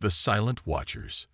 The Silent Watchers.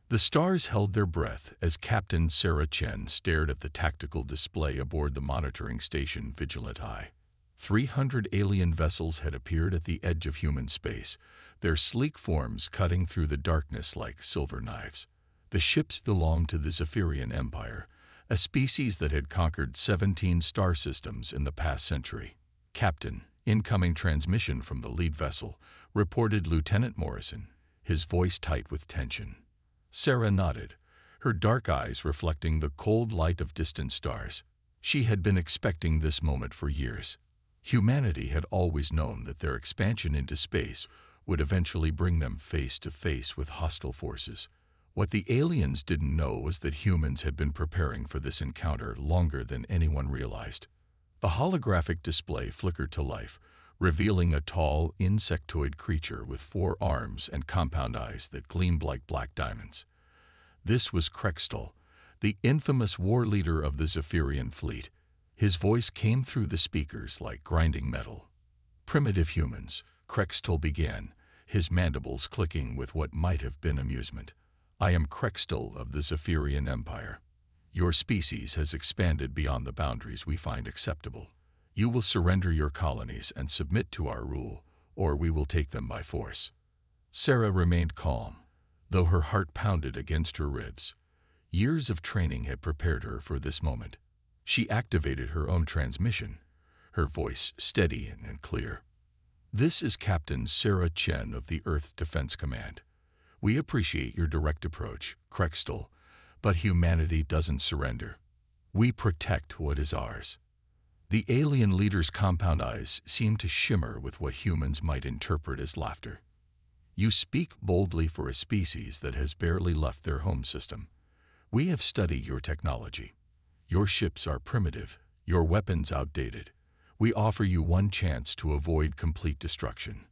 The stars held their breath as Captain Sarah Chen stared at the tactical display aboard the monitoring station Vigilant Eye. 300 alien vessels had appeared at the edge of human space, their sleek forms cutting through the darkness like silver knives. The ships belonged to the Zephyrian Empire, a species that had conquered 17 star systems in the past century. "Captain, incoming transmission from the lead vessel," reported Lieutenant Morrison, his voice tight with tension. Sarah nodded, her dark eyes reflecting the cold light of distant stars. She had been expecting this moment for years. Humanity had always known that their expansion into space would eventually bring them face to face with hostile forces. What the aliens didn't know was that humans had been preparing for this encounter longer than anyone realized. The holographic display flickered to life, revealing a tall, insectoid creature with 4 arms and compound eyes that gleamed like black diamonds. This was Krextal, the infamous war leader of the Zephyrian fleet. His voice came through the speakers like grinding metal. "Primitive humans," Krextal began, his mandibles clicking with what might have been amusement. "I am Krextal of the Zephyrian Empire. Your species has expanded beyond the boundaries we find acceptable. You will surrender your colonies and submit to our rule, or we will take them by force." Sarah remained calm, though her heart pounded against her ribs. Years of training had prepared her for this moment. She activated her own transmission, her voice steady and clear. "This is Captain Sarah Chen of the Earth Defense Command. We appreciate your direct approach, Krextal, but humanity doesn't surrender. We protect what is ours." The alien leader's compound eyes seemed to shimmer with what humans might interpret as laughter. "You speak boldly for a species that has barely left their home system. We have studied your technology. Your ships are primitive, your weapons outdated. We offer you one chance to avoid complete destruction."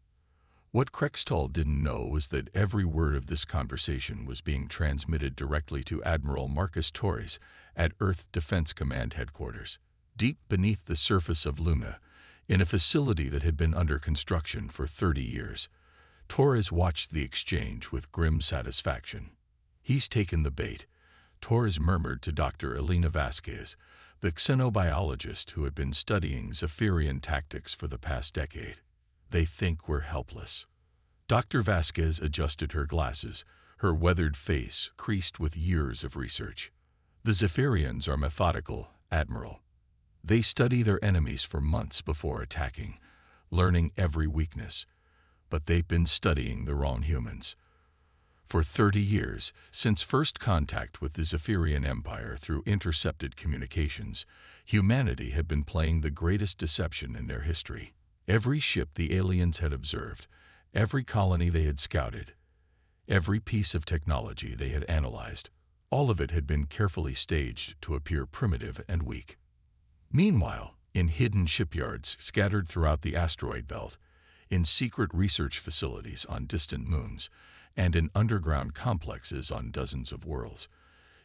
What Krextal didn't know was that every word of this conversation was being transmitted directly to Admiral Marcus Torres at Earth Defense Command Headquarters. Deep beneath the surface of Luna, in a facility that had been under construction for 30 years, Torres watched the exchange with grim satisfaction. "He's taken the bait," Torres murmured to Dr. Elena Vasquez, the xenobiologist who had been studying Zephyrian tactics for the past decade. "They think we're helpless." Dr. Vasquez adjusted her glasses, her weathered face creased with years of research. "The Zephyrians are methodical, Admiral. They study their enemies for months before attacking, learning every weakness. But they've been studying the wrong humans. For 30 years, since first contact with the Zephyrian Empire through intercepted communications, humanity had been playing the greatest deception in their history. Every ship the aliens had observed, every colony they had scouted, every piece of technology they had analyzed, all of it had been carefully staged to appear primitive and weak. Meanwhile, in hidden shipyards scattered throughout the asteroid belt, in secret research facilities on distant moons, and in underground complexes on dozens of worlds,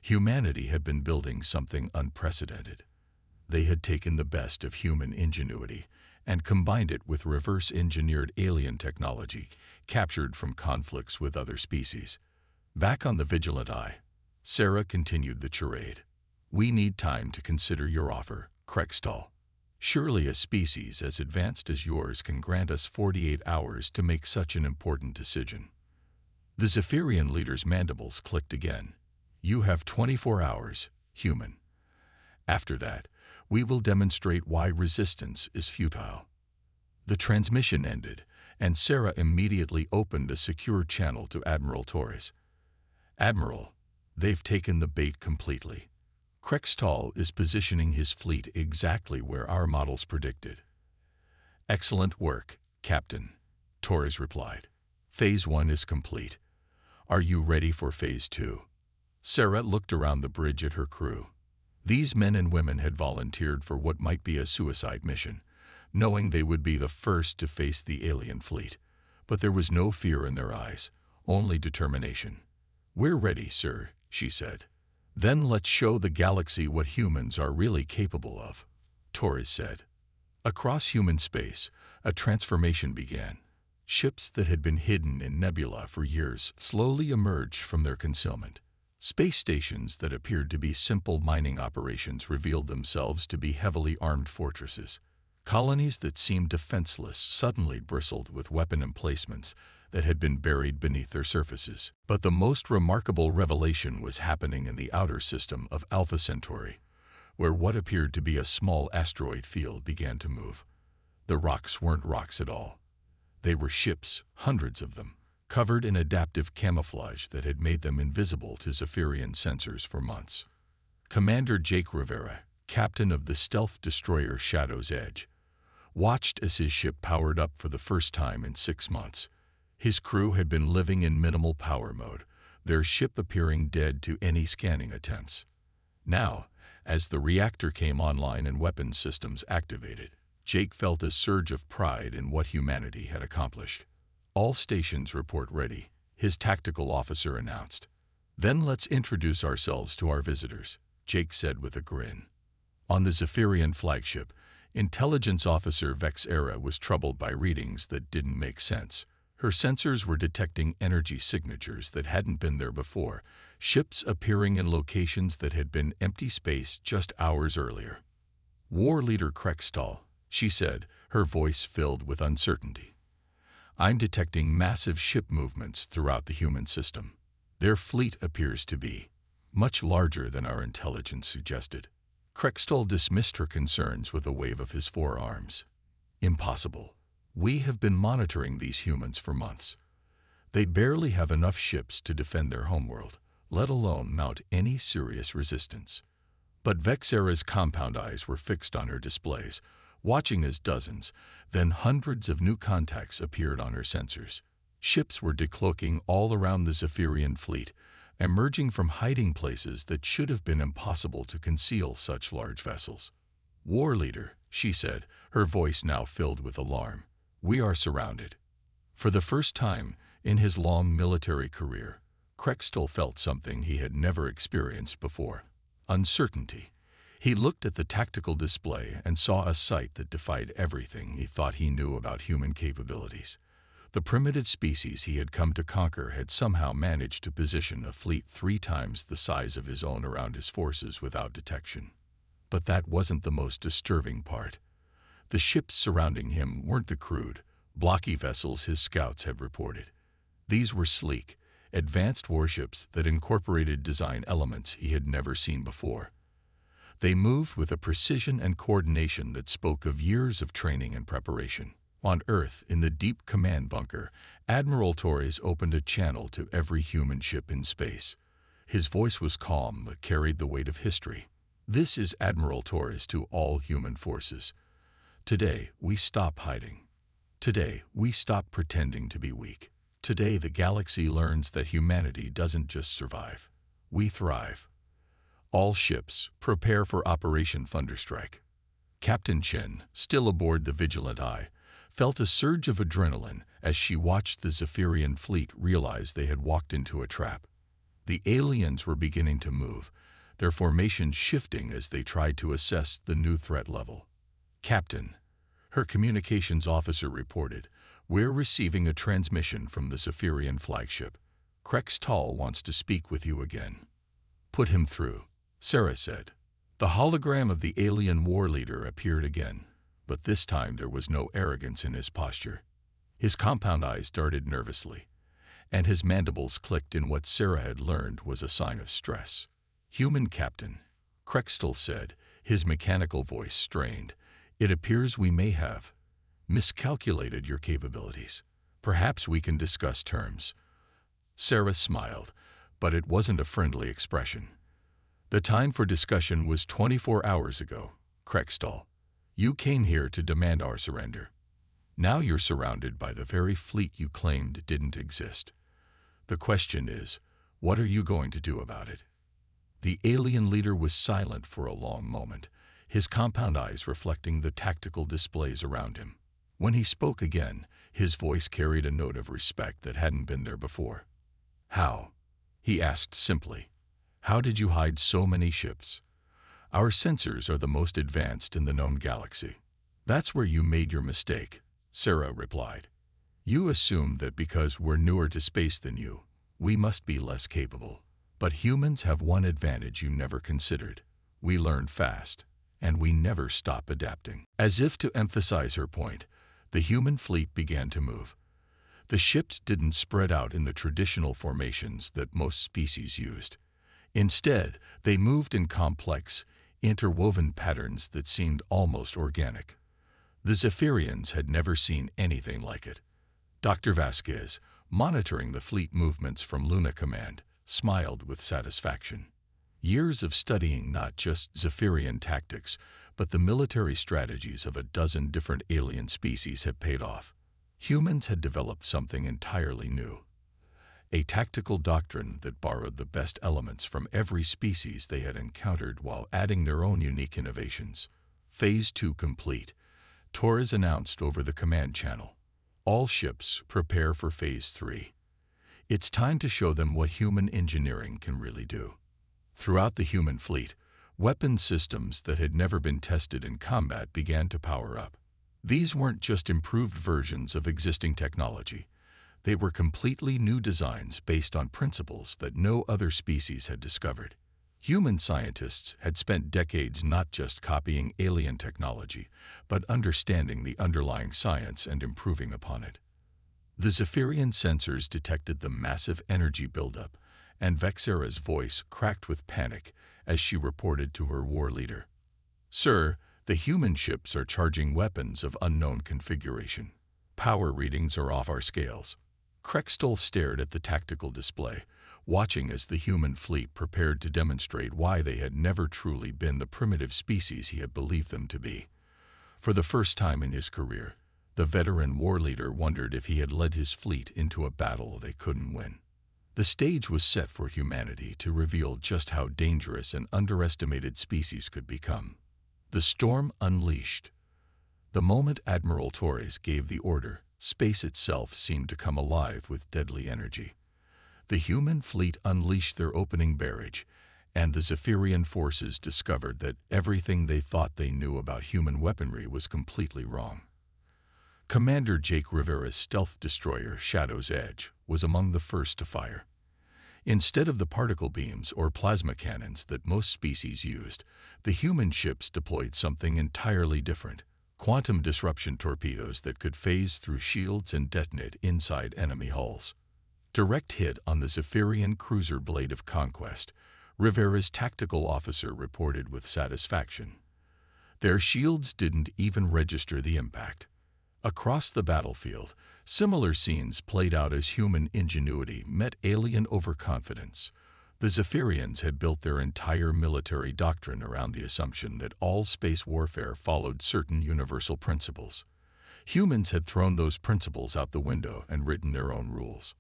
humanity had been building something unprecedented. They had taken the best of human ingenuity and combined it with reverse-engineered alien technology captured from conflicts with other species. Back on the Vigilant Eye, Sarah continued the charade. "We need time to consider your offer, Krextal. Surely a species as advanced as yours can grant us 48 hours to make such an important decision." The Zephyrian leader's mandibles clicked again. "You have 24 hours, human. After that, we will demonstrate why resistance is futile." The transmission ended, and Sarah immediately opened a secure channel to Admiral Torres. "Admiral, they've taken the bait completely. Krextal is positioning his fleet exactly where our models predicted." "Excellent work, Captain," Torres replied. "Phase 1 is complete. Are you ready for Phase 2? Sarah looked around the bridge at her crew. These men and women had volunteered for what might be a suicide mission, knowing they would be the first to face the alien fleet. But there was no fear in their eyes, only determination. "We're ready, sir," she said. "Then let's show the galaxy what humans are really capable of," Torres said. Across human space, a transformation began. Ships that had been hidden in nebula for years slowly emerged from their concealment. Space stations that appeared to be simple mining operations revealed themselves to be heavily armed fortresses. Colonies that seemed defenseless suddenly bristled with weapon emplacements that had been buried beneath their surfaces. But the most remarkable revelation was happening in the outer system of Alpha Centauri, where what appeared to be a small asteroid field began to move. The rocks weren't rocks at all. They were ships, hundreds of them, covered in adaptive camouflage that had made them invisible to Zephyrian sensors for months. Commander Jake Rivera, captain of the stealth destroyer Shadow's Edge, watched as his ship powered up for the first time in 6 months. His crew had been living in minimal power mode, their ship appearing dead to any scanning attempts. Now, as the reactor came online and weapons systems activated, Jake felt a surge of pride in what humanity had accomplished. "All stations report ready," his tactical officer announced. "Then let's introduce ourselves to our visitors," Jake said with a grin. On the Zephyrian flagship, Intelligence Officer Vexera was troubled by readings that didn't make sense. Her sensors were detecting energy signatures that hadn't been there before, ships appearing in locations that had been empty space just hours earlier. "War Leader Krextall," she said, her voice filled with uncertainty. "I'm detecting massive ship movements throughout the human system. Their fleet appears to be much larger than our intelligence suggested." Krextall dismissed her concerns with a wave of his forearms. "Impossible. We have been monitoring these humans for months. They barely have enough ships to defend their homeworld, let alone mount any serious resistance." But Vexera's compound eyes were fixed on her displays, watching as dozens, then hundreds of new contacts appeared on her sensors. Ships were decloaking all around the Zephyrian fleet, emerging from hiding places that should have been impossible to conceal such large vessels. "War Leader," she said, her voice now filled with alarm, "we are surrounded." For the first time in his long military career, Krextall felt something he had never experienced before: uncertainty. He looked at the tactical display and saw a sight that defied everything he thought he knew about human capabilities. The primitive species he had come to conquer had somehow managed to position a fleet 3 times the size of his own around his forces without detection. But that wasn't the most disturbing part. The ships surrounding him weren't the crude, blocky vessels his scouts had reported. These were sleek, advanced warships that incorporated design elements he had never seen before. They moved with a precision and coordination that spoke of years of training and preparation. On Earth, in the deep command bunker, Admiral Torres opened a channel to every human ship in space. His voice was calm but carried the weight of history. "This is Admiral Torres to all human forces. Today, we stop hiding. Today, we stop pretending to be weak. Today, the galaxy learns that humanity doesn't just survive. We thrive. All ships, prepare for Operation Thunderstrike." Captain Chen, still aboard the Vigilant Eye, felt a surge of adrenaline as she watched the Zephyrian fleet realize they had walked into a trap. The aliens were beginning to move, their formation shifting as they tried to assess the new threat level. "Captain," her communications officer reported, "we're receiving a transmission from the Zephyrian flagship. Krextall wants to speak with you again." "Put him through," Sarah said. The hologram of the alien war leader appeared again, but this time there was no arrogance in his posture. His compound eyes darted nervously, and his mandibles clicked in what Sarah had learned was a sign of stress. "Human Captain," Krextall said, his mechanical voice strained, "it appears we may have miscalculated your capabilities. Perhaps we can discuss terms." Sarah smiled, but it wasn't a friendly expression. "The time for discussion was 24 hours ago, Krextall. You came here to demand our surrender. Now you're surrounded by the very fleet you claimed didn't exist. The question is, what are you going to do about it?" The alien leader was silent for a long moment, his compound eyes reflecting the tactical displays around him. When he spoke again, his voice carried a note of respect that hadn't been there before. "How?" he asked simply. "How did you hide so many ships? Our sensors are the most advanced in the known galaxy." "That's where you made your mistake," Sarah replied. You assume that because we're newer to space than you, we must be less capable. But humans have one advantage you never considered. We learn fast, and we never stop adapting. As if to emphasize her point, the human fleet began to move. The ships didn't spread out in the traditional formations that most species used. Instead, they moved in complex, interwoven patterns that seemed almost organic. The Zephyrians had never seen anything like it. Dr. Vasquez, monitoring the fleet movements from Luna Command, smiled with satisfaction. Years of studying not just Zephyrian tactics, but the military strategies of a dozen different alien species had paid off. Humans had developed something entirely new. A tactical doctrine that borrowed the best elements from every species they had encountered while adding their own unique innovations. Phase 2 complete. Torres announced over the command channel. All ships prepare for Phase 3. It's time to show them what human engineering can really do. Throughout the human fleet, weapon systems that had never been tested in combat began to power up. These weren't just improved versions of existing technology. They were completely new designs based on principles that no other species had discovered. Human scientists had spent decades not just copying alien technology, but understanding the underlying science and improving upon it. The Zephyrian sensors detected the massive energy buildup, and Vexera's voice cracked with panic as she reported to her war leader. "Sir, the human ships are charging weapons of unknown configuration. Power readings are off our scales." Krextol stared at the tactical display, watching as the human fleet prepared to demonstrate why they had never truly been the primitive species he had believed them to be. For the first time in his career, the veteran war leader wondered if he had led his fleet into a battle they couldn't win. The stage was set for humanity to reveal just how dangerous an underestimated species could become. The storm unleashed. The moment Admiral Torres gave the order, space itself seemed to come alive with deadly energy. The human fleet unleashed their opening barrage, and the Zephyrian forces discovered that everything they thought they knew about human weaponry was completely wrong. Commander Jake Rivera's stealth destroyer, Shadow's Edge, was among the first to fire. Instead of the particle beams or plasma cannons that most species used, the human ships deployed something entirely different: quantum disruption torpedoes that could phase through shields and detonate inside enemy hulls. Direct hit on the Zephyrian cruiser Blade of Conquest, Rivera's tactical officer reported with satisfaction. Their shields didn't even register the impact. Across the battlefield, similar scenes played out as human ingenuity met alien overconfidence. The Zephyrians had built their entire military doctrine around the assumption that all space warfare followed certain universal principles. Humans had thrown those principles out the window and written their own rules.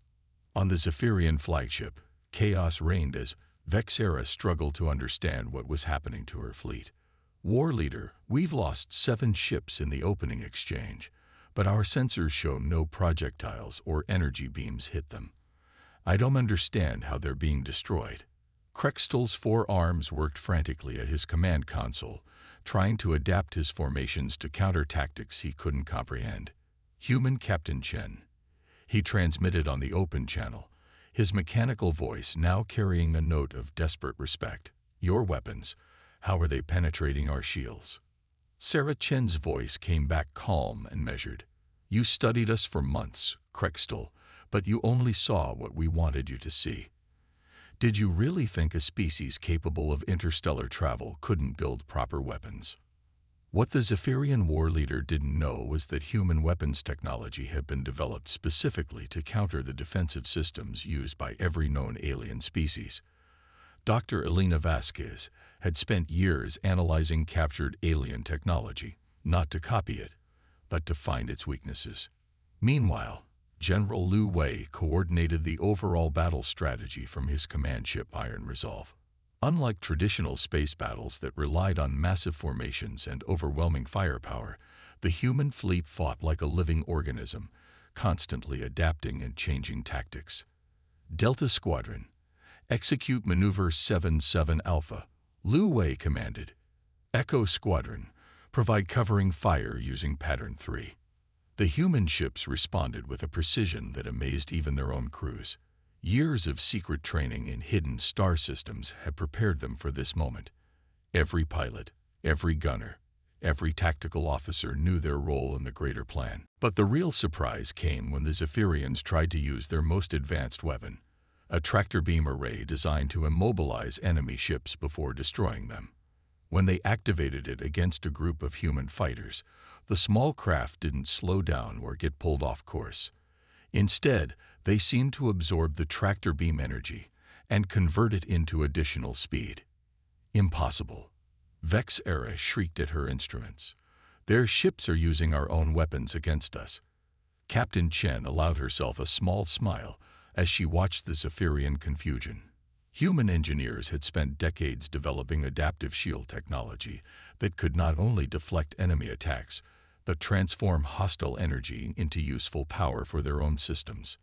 On the Zephyrian flagship, chaos reigned as Vexera struggled to understand what was happening to her fleet. "War leader, we've lost 7 ships in the opening exchange, but our sensors show no projectiles or energy beams hit them. I don't understand how they're being destroyed." Krextol's 4 arms worked frantically at his command console, trying to adapt his formations to counter tactics he couldn't comprehend. "Human Captain Chen." He transmitted on the open channel, his mechanical voice now carrying a note of desperate respect. "Your weapons, how are they penetrating our shields?" Sarah Chen's voice came back calm and measured. "You studied us for months, Krextol, but you only saw what we wanted you to see. Did you really think a species capable of interstellar travel couldn't build proper weapons?" What the Zephyrian war leader didn't know was that human weapons technology had been developed specifically to counter the defensive systems used by every known alien species. Dr. Elena Vasquez had spent years analyzing captured alien technology, not to copy it, but to find its weaknesses. Meanwhile, General Lu Wei coordinated the overall battle strategy from his command ship Iron Resolve. Unlike traditional space battles that relied on massive formations and overwhelming firepower, the human fleet fought like a living organism, constantly adapting and changing tactics. "Delta Squadron, execute Maneuver 7-7 Alpha," Lu Wei commanded. "Echo Squadron, provide covering fire using Pattern 3. The human ships responded with a precision that amazed even their own crews. Years of secret training in hidden star systems had prepared them for this moment. Every pilot, every gunner, every tactical officer knew their role in the greater plan. But the real surprise came when the Zephyrians tried to use their most advanced weapon, a tractor beam array designed to immobilize enemy ships before destroying them. When they activated it against a group of human fighters, the small craft didn't slow down or get pulled off course. Instead, they seemed to absorb the tractor beam energy and convert it into additional speed. Impossible. Vex Era shrieked at her instruments. Their ships are using our own weapons against us. Captain Chen allowed herself a small smile as she watched the Zephyrian confusion. Human engineers had spent decades developing adaptive shield technology that could not only deflect enemy attacks, but transform hostile energy into useful power for their own systems.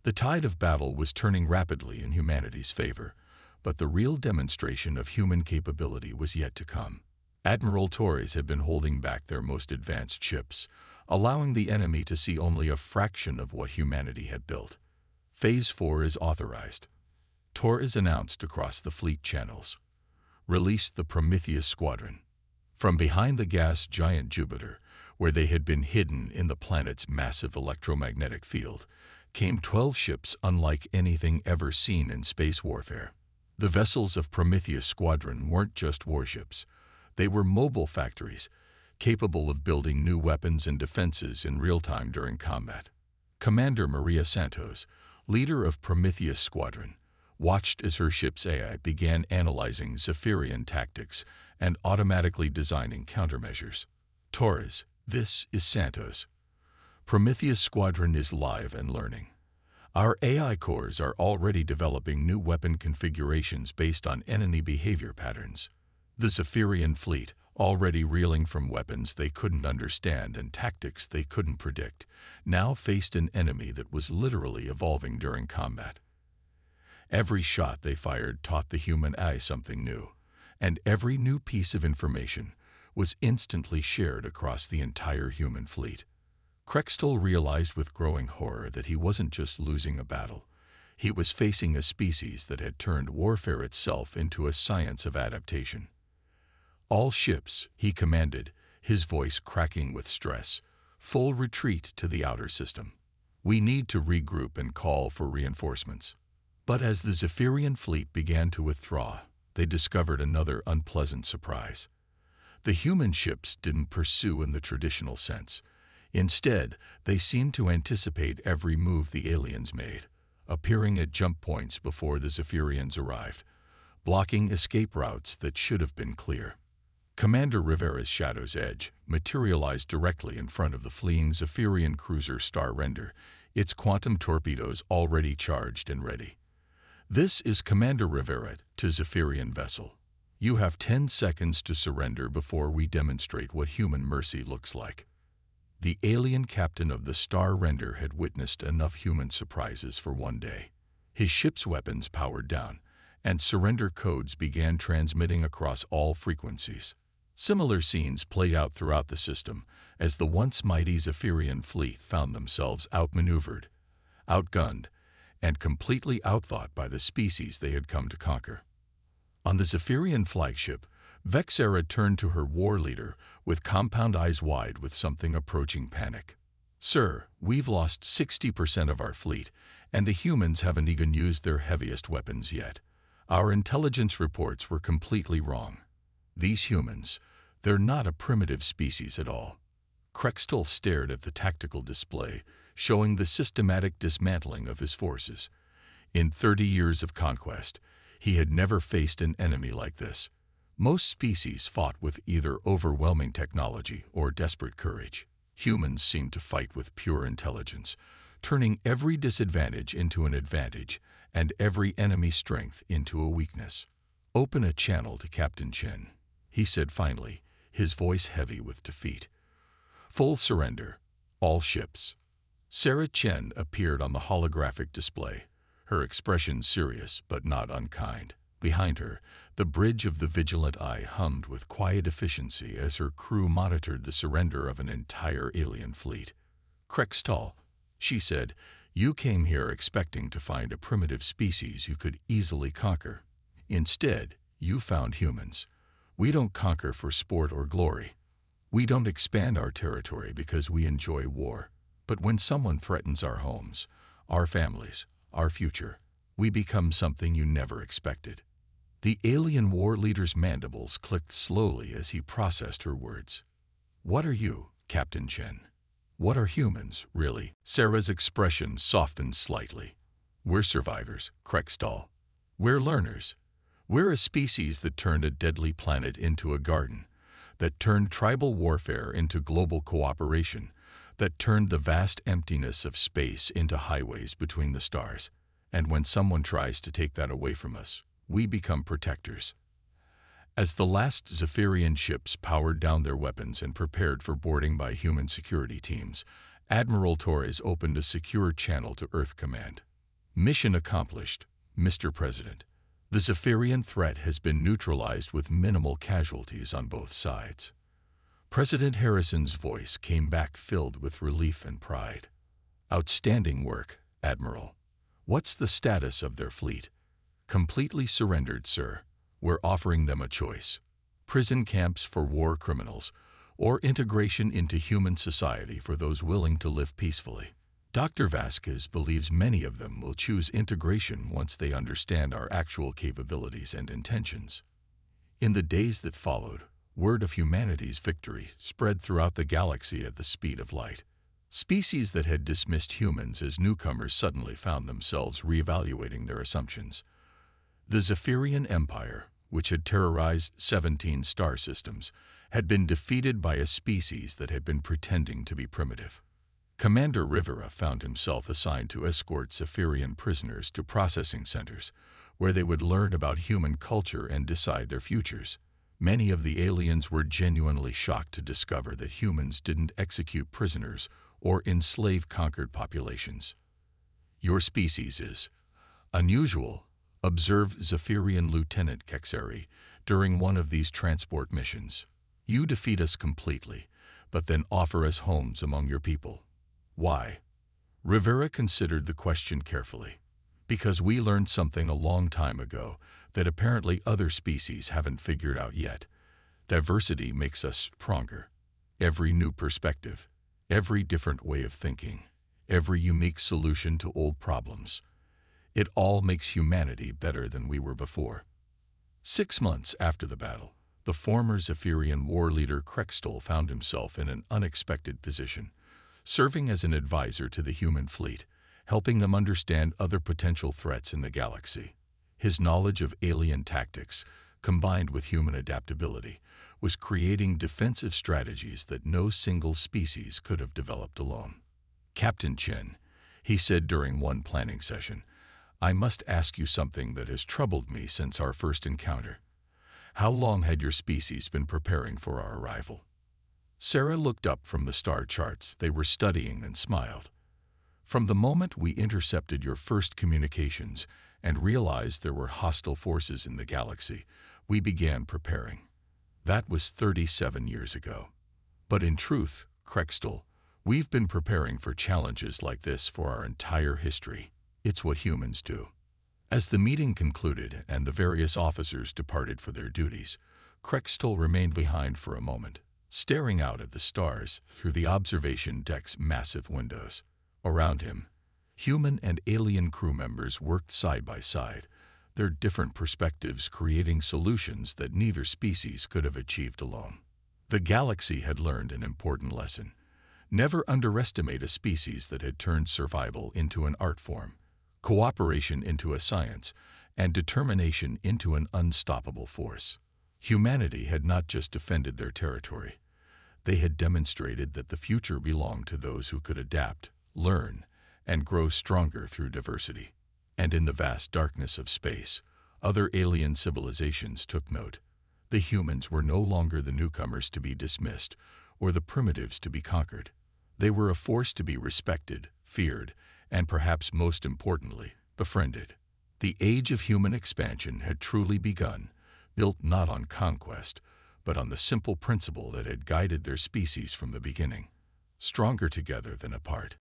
The tide of battle was turning rapidly in humanity's favor, but the real demonstration of human capability was yet to come. Admiral Torres had been holding back their most advanced ships, allowing the enemy to see only a fraction of what humanity had built. Phase 4 is authorized. Torres announced across the fleet channels. Release the Prometheus Squadron. From behind the gas giant Jupiter, where they had been hidden in the planet's massive electromagnetic field, came 12 ships unlike anything ever seen in space warfare. The vessels of Prometheus Squadron weren't just warships. They were mobile factories, capable of building new weapons and defenses in real time during combat. Commander Maria Santos, leader of Prometheus Squadron, watched as her ship's AI began analyzing Zephyrian tactics and automatically designing countermeasures. Torres, this is Santos. Prometheus Squadron is live and learning. Our AI cores are already developing new weapon configurations based on enemy behavior patterns. The Zephyrian fleet, already reeling from weapons they couldn't understand and tactics they couldn't predict, now faced an enemy that was literally evolving during combat. Every shot they fired taught the human eye something new, and every new piece of information was instantly shared across the entire human fleet. Krextel realized with growing horror that he wasn't just losing a battle. He was facing a species that had turned warfare itself into a science of adaptation. All ships, he commanded, his voice cracking with stress, full retreat to the outer system. We need to regroup and call for reinforcements. But as the Zephyrian fleet began to withdraw, they discovered another unpleasant surprise. The human ships didn't pursue in the traditional sense. Instead, they seemed to anticipate every move the aliens made, appearing at jump points before the Zephyrians arrived, blocking escape routes that should have been clear. Commander Rivera's Shadow's Edge materialized directly in front of the fleeing Zephyrian cruiser Star Render, its quantum torpedoes already charged and ready. This is Commander Rivera to Zephyrian vessel. You have 10 seconds to surrender before we demonstrate what human mercy looks like. The alien captain of the Star Render had witnessed enough human surprises for one day. His ship's weapons powered down, and surrender codes began transmitting across all frequencies. Similar scenes played out throughout the system as the once mighty Zephyrian fleet found themselves outmaneuvered, outgunned, and completely outthought by the species they had come to conquer. On the Zephyrian flagship, Vex Era turned to her war leader with compound eyes wide with something approaching panic. Sir, we've lost 60% of our fleet, and the humans haven't even used their heaviest weapons yet. Our intelligence reports were completely wrong. These humans, they're not a primitive species at all. Krextel stared at the tactical display, showing the systematic dismantling of his forces. In 30 years of conquest, he had never faced an enemy like this. Most species fought with either overwhelming technology or desperate courage. Humans seemed to fight with pure intelligence, turning every disadvantage into an advantage and every enemy strength into a weakness. Open a channel to Captain Chen, he said finally, his voice heavy with defeat. Full surrender, all ships. Sarah Chen appeared on the holographic display, her expression serious but not unkind. Behind her, the bridge of the Vigilant Eye hummed with quiet efficiency as her crew monitored the surrender of an entire alien fleet. Krextall, she said, you came here expecting to find a primitive species you could easily conquer. Instead, you found humans. We don't conquer for sport or glory. We don't expand our territory because we enjoy war. But when someone threatens our homes, our families, our future, we become something you never expected. The alien war leader's mandibles clicked slowly as he processed her words. What are you, Captain Chen? What are humans, really? Sarah's expression softened slightly. We're survivors, Krextall. We're learners. We're a species that turned a deadly planet into a garden, that turned tribal warfare into global cooperation, that turned the vast emptiness of space into highways between the stars. And when someone tries to take that away from us, we become protectors. As the last Zephyrian ships powered down their weapons and prepared for boarding by human security teams, Admiral Torres opened a secure channel to Earth Command. Mission accomplished, Mr. President. The Zephyrian threat has been neutralized with minimal casualties on both sides. President Harrison's voice came back filled with relief and pride. Outstanding work, Admiral. What's the status of their fleet? Completely surrendered, sir. We're offering them a choice: prison camps for war criminals, or integration into human society for those willing to live peacefully. Dr. Vasquez believes many of them will choose integration once they understand our actual capabilities and intentions. In the days that followed, word of humanity's victory spread throughout the galaxy at the speed of light. Species that had dismissed humans as newcomers suddenly found themselves reevaluating their assumptions. The Zephyrian Empire, which had terrorized 17 star systems, had been defeated by a species that had been pretending to be primitive. Commander Rivera found himself assigned to escort Zephyrian prisoners to processing centers, where they would learn about human culture and decide their futures. Many of the aliens were genuinely shocked to discover that humans didn't execute prisoners or enslave conquered populations. Your species is unusual, observed Zephyrian Lieutenant Kexeri during one of these transport missions. You defeat us completely, but then offer us homes among your people. Why? Rivera considered the question carefully. Because we learned something a long time ago that apparently other species haven't figured out yet. Diversity makes us stronger. Every new perspective, every different way of thinking, every unique solution to old problems. It all makes humanity better than we were before. 6 months after the battle, the former Zephyrian war leader Krextall found himself in an unexpected position, serving as an advisor to the human fleet, helping them understand other potential threats in the galaxy. His knowledge of alien tactics, combined with human adaptability, was creating defensive strategies that no single species could have developed alone. Captain Chen, he said during one planning session, I must ask you something that has troubled me since our first encounter. How long had your species been preparing for our arrival? Sarah looked up from the star charts they were studying and smiled. From the moment we intercepted your first communications and realized there were hostile forces in the galaxy, we began preparing. That was 37 years ago. But in truth, Krextall, we've been preparing for challenges like this for our entire history. It's what humans do. As the meeting concluded and the various officers departed for their duties, Krextall remained behind for a moment, staring out at the stars through the observation deck's massive windows. Around him, human and alien crew members worked side by side, their different perspectives creating solutions that neither species could have achieved alone. The galaxy had learned an important lesson. Never underestimate a species that had turned survival into an art form, cooperation into a science, and determination into an unstoppable force. Humanity had not just defended their territory. They had demonstrated that the future belonged to those who could adapt, learn, and grow stronger through diversity. And in the vast darkness of space, other alien civilizations took note. The humans were no longer the newcomers to be dismissed or the primitives to be conquered. They were a force to be respected, feared, and perhaps most importantly, befriended. The age of human expansion had truly begun, built not on conquest, but on the simple principle that had guided their species from the beginning. stronger together than apart.